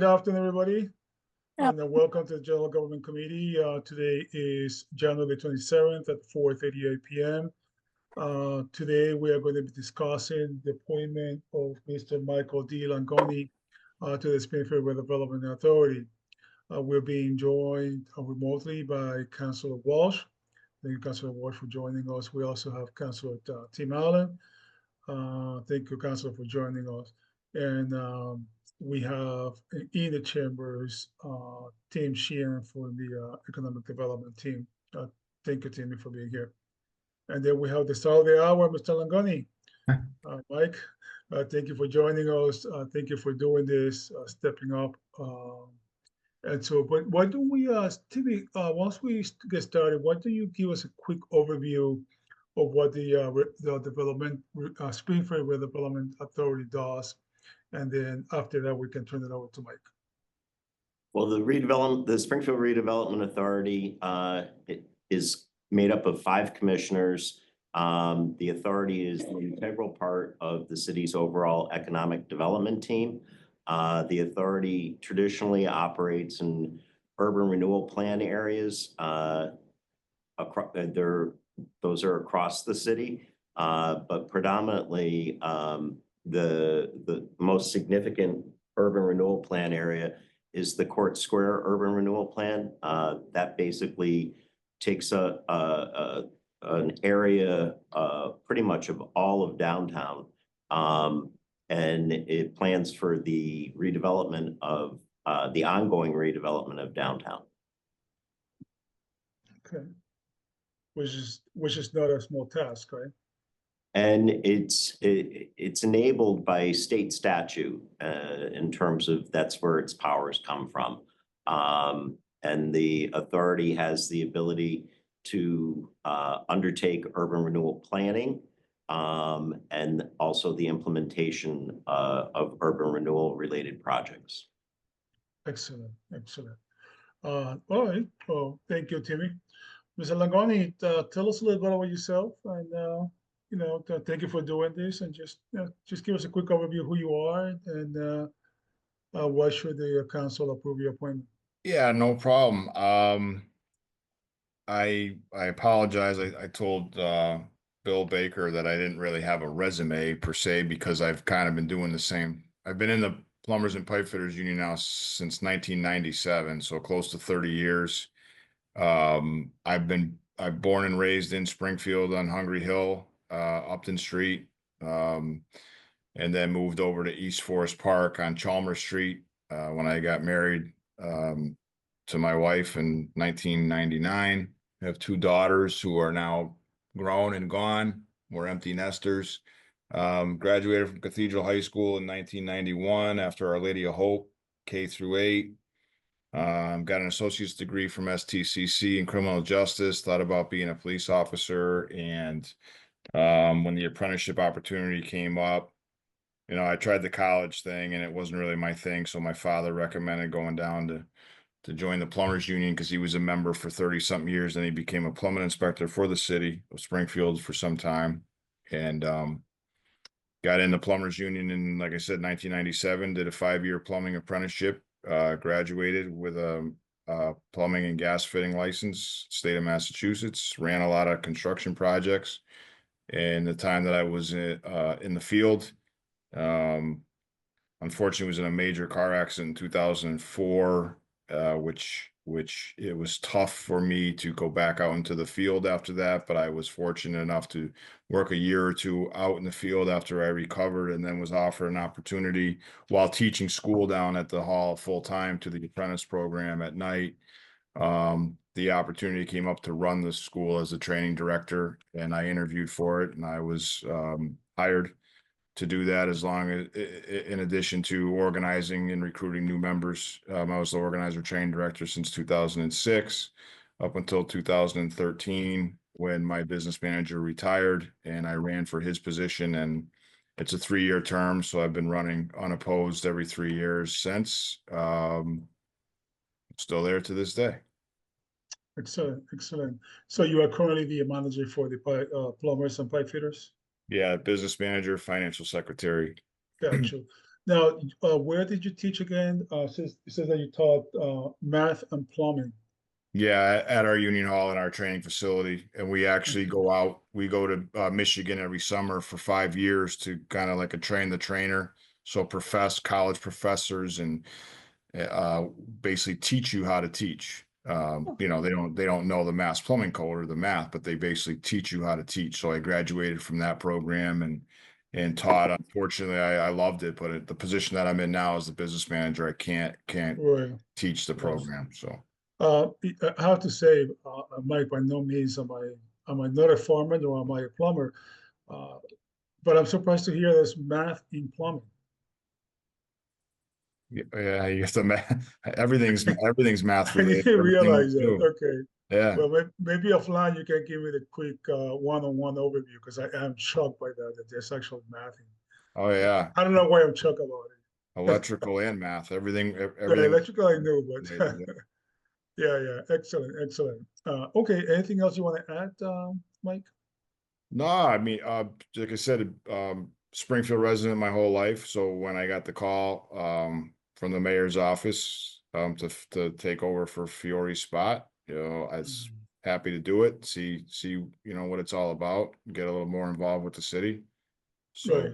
good afternoon, everybody, Yeah. and welcome to the General Government Committee. Today is January 27th at 4:38 p.m. Today, we are going to be discussing the appointment of Mr. Michael D. Langoni to the Springfield Redevelopment Authority. We're being joined remotely by Councilor Walsh. Thank you, Councilor Walsh, for joining us. We also have Councilor Tim Allen. Thank you, Councilor, for joining us. And we have in the chambers, Tim Sheehan for the Economic Development team. Thank you, Timmy, for being here. And then we have the star of the hour, Mr. Langoni. Mike, thank you for joining us. Thank you for doing this, stepping up. And so, but why don't we, Timmy, once we get started, why don't you give us a quick overview of what the Springfield Redevelopment Authority does, and then after that we can turn it over to Mike. Well, the Springfield Redevelopment Authority it is made up of 5 commissioners. The authority is an integral part of the city's overall economic development team. The authority traditionally operates in urban renewal plan areas. Those are across the city, but predominantly the most significant urban renewal plan area is the Court Square Urban Renewal Plan. That basically takes an area pretty much of all of downtown, and it plans for the redevelopment of the ongoing redevelopment of downtown. Okay. Which is not a small task, right? And it's enabled by state statute in terms of that's where its powers come from. And the authority has the ability to undertake urban renewal planning and also the implementation of urban renewal related projects. Excellent, excellent. All right, well, thank you, Timmy. Mr. Langoni, tell us a little bit about yourself, and thank you for doing this, and just give us a quick overview of who you are, and why should the council approve your appointment? Yeah, no problem. I apologize. I told Bill Baker that I didn't really have a resume per se because I've kind of been doing the same. I've been in the Plumbers and Pipe Fitters Union now since 1997, so close to 30 years. I'm born and raised in Springfield on Hungry Hill, Upton Street, and then moved over to East Forest Park on Chalmers Street when I got married to my wife in 1999. I have 2 daughters who are now grown and gone. We're empty nesters. Graduated from Cathedral High School in 1991 after Our Lady of Hope, K through 8. Got an associate's degree from STCC in criminal justice, thought about being a police officer. And when the apprenticeship opportunity came up, I tried the college thing and it wasn't really my thing. So my father recommended going down to join the Plumbers Union because he was a member for 30-something years. And he became a plumbing inspector for the city of Springfield for some time. And got in the Plumbers Union in, like I said, 1997, did a 5-year plumbing apprenticeship. Graduated with a plumbing and gas fitting license, state of Massachusetts, ran a lot of construction projects. And the time that I was in the field, unfortunately was in a major car accident in 2004, which it was tough for me to go back out into the field after that, but I was fortunate enough to work a year or 2 out in the field after I recovered, and then was offered an opportunity while teaching school down at the hall full time to the apprentice program at night. The opportunity came up to run the school as a training director, and I interviewed for it, and I was hired to do that, as long as, in addition to organizing and recruiting new members. I was the organizer training director since 2006 up until 2013, when my business manager retired and I ran for his position. And it's a 3-year term, so I've been running unopposed every 3 years since. Still there to this day. Excellent, excellent. So you are currently the manager for the plumbers and pipe fitters? Yeah, business manager, financial secretary. Gotcha. Now, where did you teach again? It says that you taught math and plumbing. Yeah, at our union hall in our training facility, and we actually go out. We go to Michigan every summer for 5 years to kind of like a train the trainer. So college professors and uh, basically teach you how to teach. You know, they don't know the mass plumbing code or the math, but they basically teach you how to teach. So I graduated from that program and taught. Unfortunately, I loved it, but the position that I'm in now as the business manager, I can't Right. teach the Yes. program. So. I have to say, Mike, by no means am I not a farmer nor am I a plumber, uh, but I'm surprised to hear there's math in plumbing. Yeah, you have to math. Everything's math I related. didn't Everything we realize that. do. Okay. Yeah. Well, maybe offline you can give me the quick one-on-one overview because I am shocked by that there's actually math in. Oh yeah. I don't know why I'm shocked about it. Electrical and math. Everything. Yeah, Everything. electrical I knew, but Related, yeah. yeah, excellent, excellent. Okay, anything else you want to add, Mike? No, I mean, like I said, Springfield resident my whole life. So when I got the call from the mayor's office to take over for Fiore's spot, I was happy to do it. See, what it's all about. Get a little more involved with the city. So Right.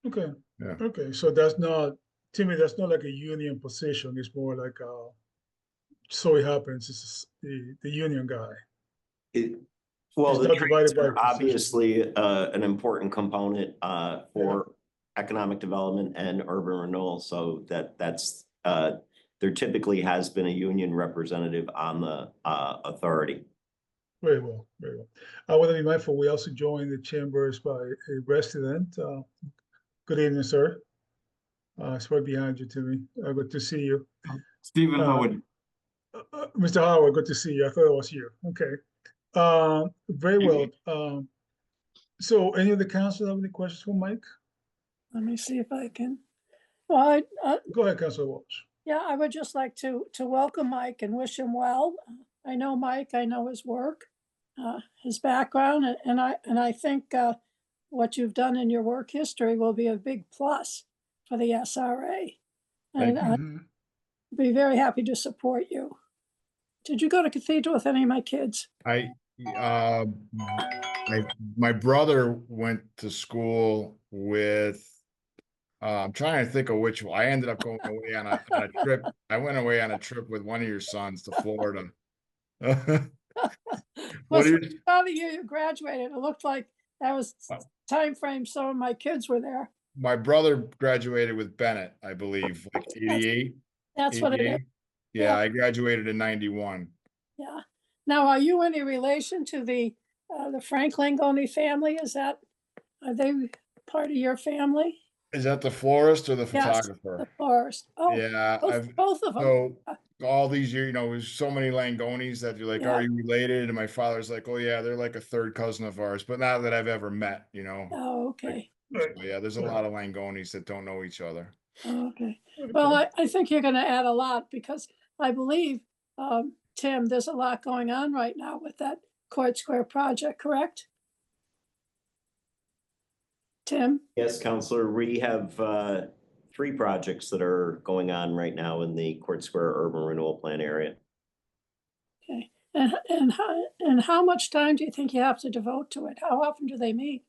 Okay. yeah. Okay. So that's not, to me, that's not like a union position. It's more like so it happens, it's the union guy. Well, It's the not trades divided by are position. obviously an important component for economic development and urban renewal. So that's there typically has been a union representative on the authority. Very well, very well. I want to be mindful, we also joined the chambers by a resident. Good evening, sir. It's right behind you, Timmy. Good to see you. Stephen Howard. Mr. Howard, good to see you. I thought it was you. Okay. Very well. So any of the council have any questions for Mike? Let me see if I can. Well, Go ahead, Councilor Walsh. yeah, I would just like to welcome Mike and wish him well. I know Mike, I know his work, his background, and I think what you've done in your work history will be a big plus for the SRA. And I'd be very happy to support you. Did you go to Cathedral with any of my kids? My brother went to school with. I'm trying to think of which one. I ended up going away on a trip. I went away on a trip with one of your sons to Florida. Well, the year you graduated, it looked like that was time frame some of my kids were there. My brother graduated with Bennett, I believe, like 88. That's what it is. Yeah, I graduated in 91. Yeah. Now, are you any relation to the Frank Langoni family? Are they part of your family? Is that the florist or the Yes, photographer? the florist. Oh, Yeah, both of them. So all these years, there's so many Langonis that you're like, Yeah. are you related? And my father's like, oh yeah, they're like a third cousin of ours, but not that I've ever met, Oh, okay. So, yeah, there's a lot of Langonis that don't know each other. Oh, okay. Well, I think you're going to add a lot because I believe, Tim, there's a lot going on right now with that Court Square project, correct? Tim? Yes, Counselor, we have 3 projects that are going on right now in the Court Square Urban Renewal Plan area. Okay. And how much time do you think you have to devote to it? How often do they meet?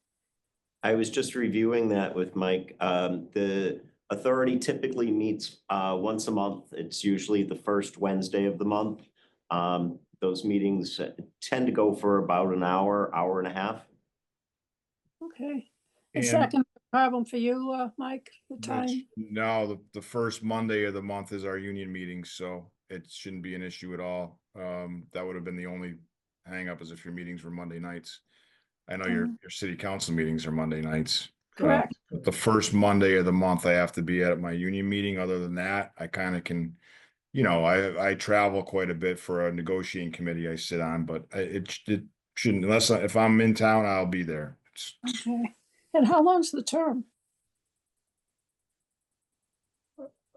I was just reviewing that with Mike. The authority typically meets once a month. It's usually the first Wednesday of the month. Those meetings tend to go for about an hour, hour and a half. Okay. Is that going to be a problem for you, Mike, the time? No, the first Monday of the month is our union meeting, so it shouldn't be an issue at all. That would have been the only hang up is if your meetings were Monday nights. I know your city council meetings are Monday nights. Correct. The first Monday of the month, I have to be at my union meeting. Other than that, I kind of can, I travel quite a bit for a negotiating committee I sit on, but it shouldn't, if I'm in town, I'll be there. Okay. And how long's the term?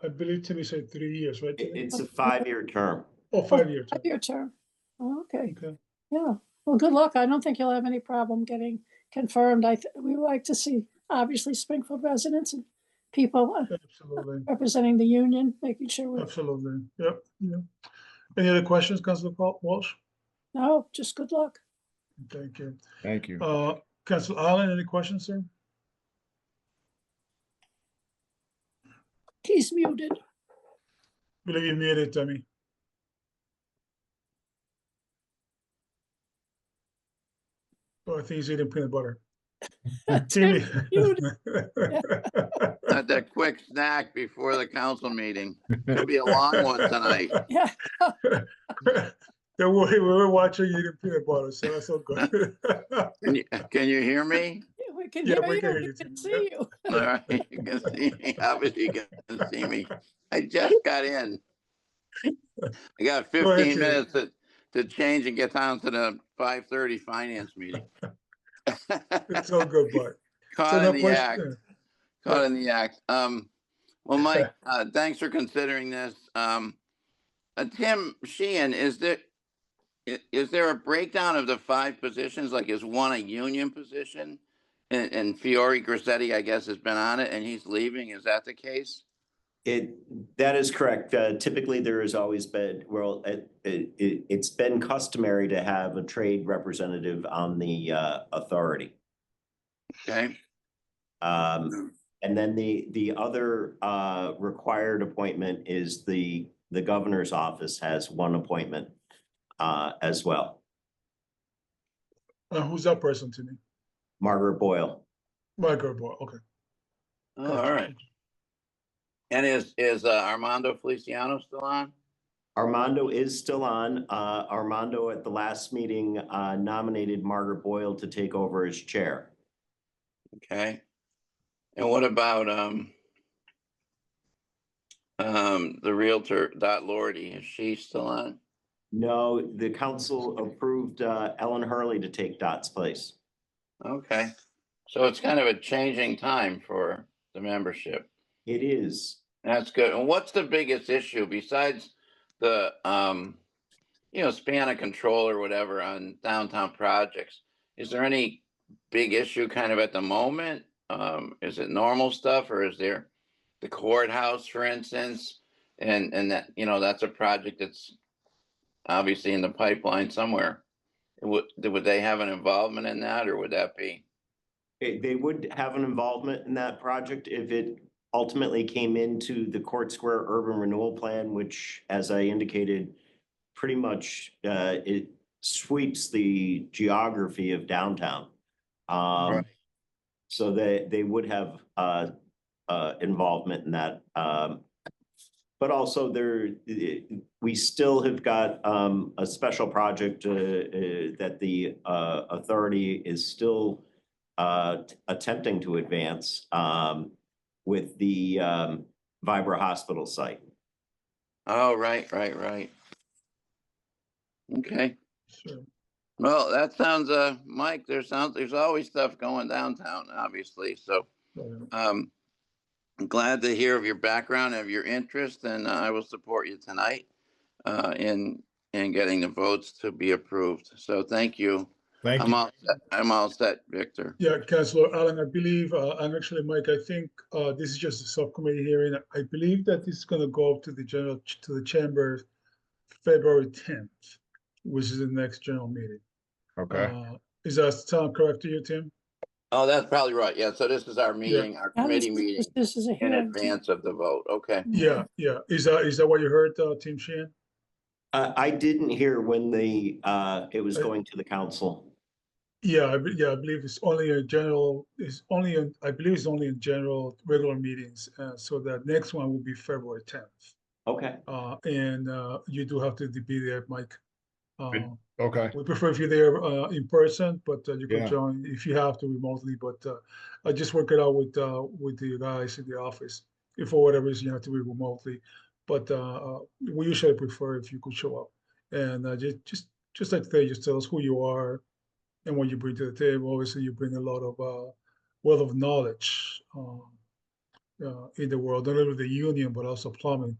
I believe Timmy said 3 years, right? It's a 5-year term. Oh, 5 years. 5-year term. Oh, okay. Okay. Yeah. Well, good luck. I don't think you'll have any problem getting confirmed. We would like to see, obviously, Springfield residents and people Absolutely, representing the union, making sure we, absolutely. Yep, yeah. Any other questions, Councilor Walsh? no, just good luck. Thank you. Thank you. Councilor Allen, any questions, sir? He's muted. Believe you muted, Tammy. Oh, I think he's eating peanut butter. Timmy. Muted. Had that quick snack before the council meeting. It'll be a long one tonight. Yeah, Don't worry, we were watching you eating peanut butter, so that's all good. Can you hear me? we can Yeah, hear we you, can hear we you, can Tim. see you. All right, you can see me. Obviously, you can see me. I just got in. I got Go ahead, 15 Tim. minutes to change and get down to the 5:30 finance meeting. It's all good, bud. So Caught no in the act. question. Caught in the act. Well, Mike, thanks for considering this. Tim Sheehan, is there a breakdown of the 5 positions? Like, is one a union position? And Fiore Grissetti, I guess, has been on it and he's leaving. Is that the case? That is correct. Typically, there has always been, well, it's been customary to have a trade representative on the authority. Okay. And then the other required appointment is the governor's office has one appointment as well. Who's that person to me? Margaret Boyle. Michael Boy, okay. Oh, Gotcha. all right. And is Armando Feliciano still on? Armando is still on. Armando at the last meeting nominated Margaret Boyle to take over as chair. Okay. And what about the realtor Dot Lordy? Is she still on? No, the council approved Ellen Hurley to take Dot's place. Okay. So it's kind of a changing time for the membership. It is. That's good. And what's the biggest issue besides the span of control or whatever on downtown projects? Is there any big issue kind of at the moment? Is it normal stuff, or is there the courthouse, for instance? And that, that's a project that's obviously in the pipeline somewhere. Would they have an involvement in that, or would that be? They would have an involvement in that project if it ultimately came into the Court Square Urban Renewal Plan, which, as I indicated, pretty much it sweeps the geography of downtown. Right. So they would have involvement in that. But also we still have got a special project that the authority is still attempting to advance with the Vibra Hospital site. Oh, right. Okay. Sure. Well, that sounds, Mike, there's always stuff going downtown, obviously. So I'm glad to hear of your background, of your interest, and I will support you tonight in getting the votes to be approved. So thank you. Thank you. I'm all set, Victor. Yeah, Councilor Allen, I believe, and actually, Mike, I think this is just a subcommittee hearing. I believe that this is going to go up to the chamber February 10th, which is the next general meeting. Okay. Is that sound correct to you, Tim? Oh, that's probably right. Yeah. So this is our meeting, our committee meeting This is a in hearing. advance of the vote. Okay. Yeah. Is that what you heard, Tim Sheehan? I didn't hear when it was going to the council. Yeah, I believe it's only a general. I believe it's only in general regular meetings. So that next one will be February 10th. Okay. And you do have to be there, Mike. Okay. We prefer if you're there in person, but you can Yeah. join if you have to remotely. But I just work it out with the guys in the office. If for whatever reason you have to be remotely, but we usually prefer if you could show up and just like today, just tell us who you are and what you bring to the table. Obviously, you bring a lot of wealth of knowledge in the world, not only the union but also plumbing.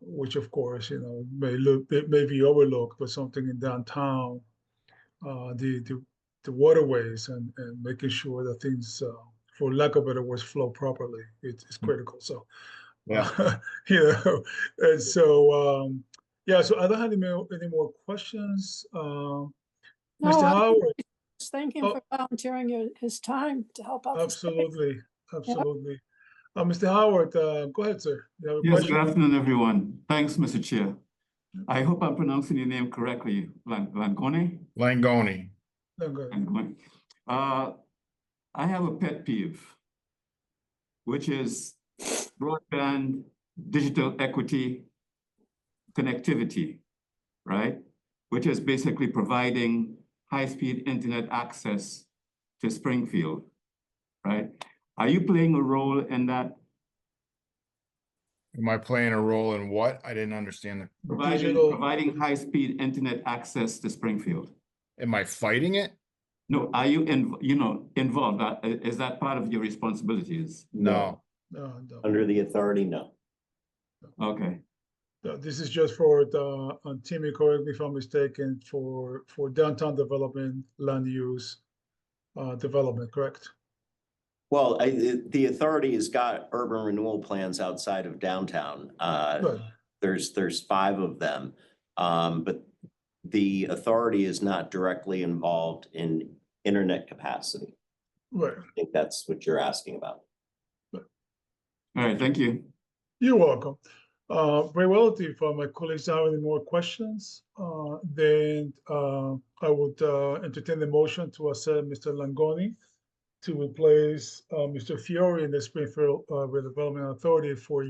Which of course, may be overlooked, but something in downtown, the waterways and making sure that things for lack of better words, flow properly. It's critical. So, Yeah. and so, yeah, so I don't have any more questions. No, Mr. I Howard, just thank him Oh. for volunteering his time to help out. the state. absolutely, absolutely. Mr. Howard, go ahead, sir. You have a Yes, question? good afternoon, everyone. Thanks, Mr. Chair. I hope I'm pronouncing your name correctly, Langone? Langoni. No, go ahead. Langone. I have a pet peeve, which is broadband digital equity connectivity, right? Which is basically providing high-speed internet access to Springfield, right? Are you playing a role in that? Am I playing a role in what? I didn't understand the, Digital- Providing high-speed internet access to Springfield? am I fighting it? No, are you involved? Is that part of your responsibilities? No. No. Under the authority, no. Okay, This is just for the, Timmy, correct me if I'm mistaken, for downtown development, land use, development, correct? Well, the authority has got urban renewal plans outside of downtown. Good. There's 5 of them. But the authority is not directly involved in internet capacity. Right. I think that's what you're asking about. all right, thank you. You're welcome. Very well, if my colleagues have any more questions, then I would entertain the motion to accept Mr. Langoni to replace Mr. Fiore in the Springfield Redevelopment Authority for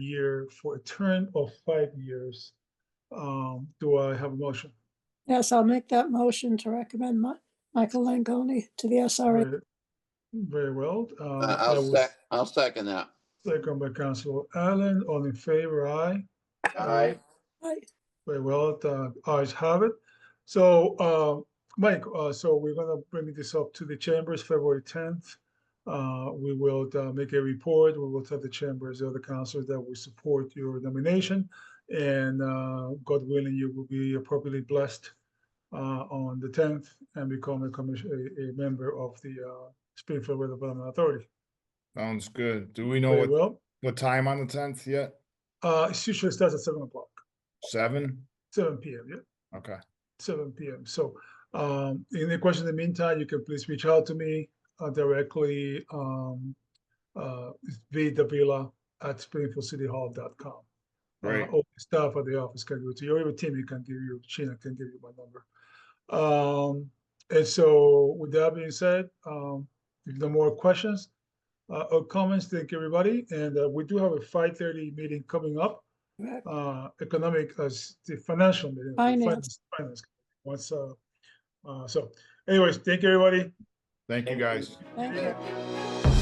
a term of 5 years. Do I have a motion? Yes, I'll make that motion to recommend Michael Langoni to the SRA. Very well. I will I'll second that. second by Councilor Allen. All in favor, aye. Aye. Aye. Very well, ayes have it. So, Mike, so we're gonna bring this up to the chambers February 10th. We will make a report. We will tell the chambers, the other councilors that we support your nomination. And God willing, you will be appropriately blessed on the 10th and become a member of the Springfield Redevelopment Authority. Sounds good. Do we know Very well. what time on the 10th yet? It usually starts at 7 o'clock, 7? 7 p.m. Yeah. Okay. 7 p.m. So, any questions in the meantime, you can please reach out to me directly, vdavila@springfieldcityhall.com. Great. Or the staff at the office can give it to you, or even Timmy can give you, Sheena can give you my number. And so with that being said, if no more questions or comments, thank you, everybody. And we do have a 5:30 meeting coming up. Correct. The financial meeting. Finance. Finance. Once, so anyways, thank you, everybody. Thank you, guys. Thank you. Yeah.